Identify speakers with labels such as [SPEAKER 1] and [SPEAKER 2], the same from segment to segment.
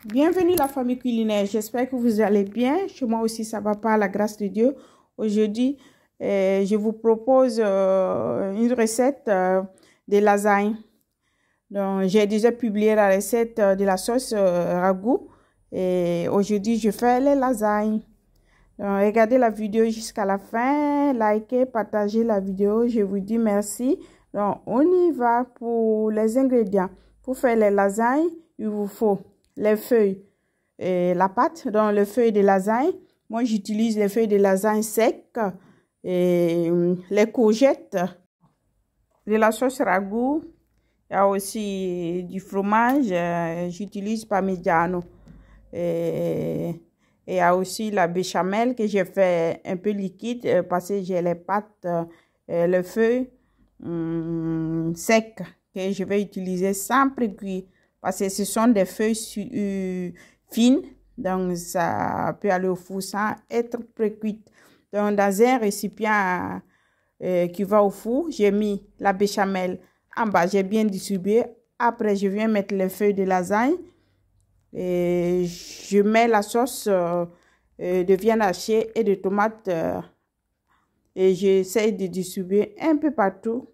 [SPEAKER 1] Bienvenue la famille culinaire, j'espère que vous allez bien. Chez moi aussi ça va par la grâce de Dieu. Aujourd'hui, je vous propose une recette de lasagne. Donc, j'ai déjà publié la recette de la sauce ragoût et aujourd'hui je fais les lasagnes. Donc, regardez la vidéo jusqu'à la fin, likez, partagez la vidéo, je vous dis merci. Donc, on y va pour les ingrédients. Pour faire les lasagnes, il vous faut les feuilles et la pâte, donc les feuilles de lasagne. Moi, j'utilise les feuilles de lasagne secs et les courgettes de la sauce ragoût. Il y a aussi du fromage, j'utilise parmigiano. Et il y a aussi la béchamel que j'ai fait un peu liquide parce que j'ai les pâtes, les feuilles secs que je vais utiliser sans pré-cuire parce que ce sont des feuilles fines, donc ça peut aller au four sans être pré-cuite. Donc dans un récipient qui va au four, j'ai mis la béchamel en bas, j'ai bien distribué. Après, je viens mettre les feuilles de lasagne et je mets la sauce de viande hachée et de tomates et j'essaie de distribuer un peu partout.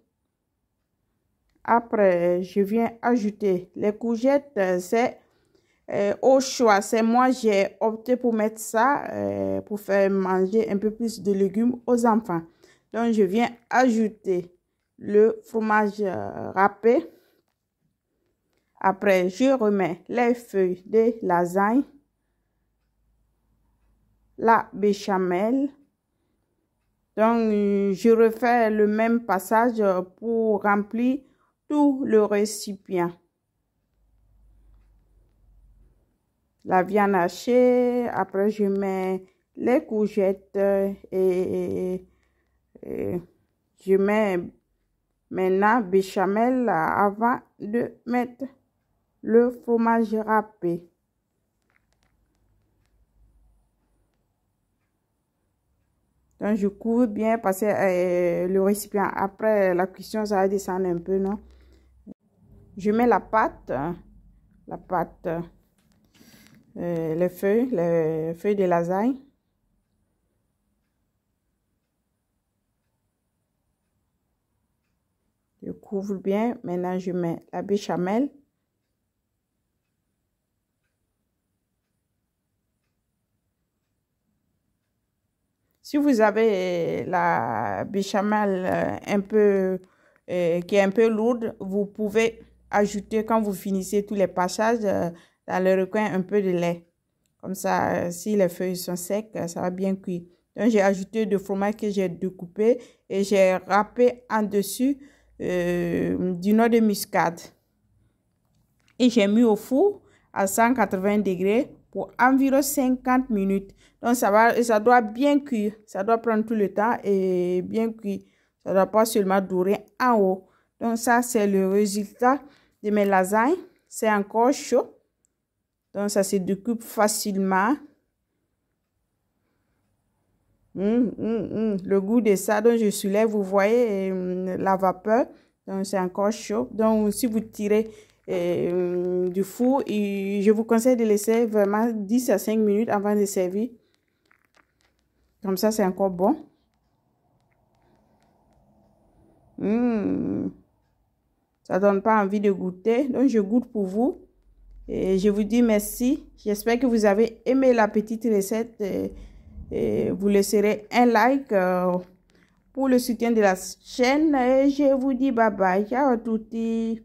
[SPEAKER 1] Après, je viens ajouter les courgettes, c'est au choix. C'est moi, j'ai opté pour mettre ça pour faire manger un peu plus de légumes aux enfants. Donc, je viens ajouter le fromage râpé. Après, je remets les feuilles de lasagne, la béchamel. Donc, je refais le même passage pour remplir tout le récipient. La viande hachée, après je mets les courgettes et je mets maintenant béchamel avant de mettre le fromage râpé. Donc je couvre bien parce que le récipient après la cuisson ça va descendre un peu, non? Je mets la pâte, les feuilles de lasagne. Je couvre bien. Maintenant, je mets la béchamel. Si vous avez la béchamel un peu qui est un peu lourde, vous pouvez ajouter quand vous finissez tous les passages dans le recoin un peu de lait. Comme ça, si les feuilles sont secs, ça va bien cuire. Donc, j'ai ajouté du fromage que j'ai découpé et j'ai râpé en dessus du noix de muscade. Et j'ai mis au four à 180 degrés pour environ 50 minutes. Donc, ça doit bien cuire. Ça doit prendre tout le temps et bien cuire. Ça ne doit pas seulement dorer en haut. Donc, ça, c'est le résultat de mes lasagnes. C'est encore chaud. Donc, ça se découpe facilement. Le goût de ça, donc je soulève, vous voyez la vapeur. Donc, c'est encore chaud. Donc, si vous tirez du four, et je vous conseille de laisser vraiment 10 à 5 minutes avant de servir. Comme ça, c'est encore bon. Ça donne pas envie de goûter. Donc, je goûte pour vous. Et je vous dis merci. J'espère que vous avez aimé la petite recette. Et vous laisserez un like pour le soutien de la chaîne. Et je vous dis bye bye. Ciao à tutti.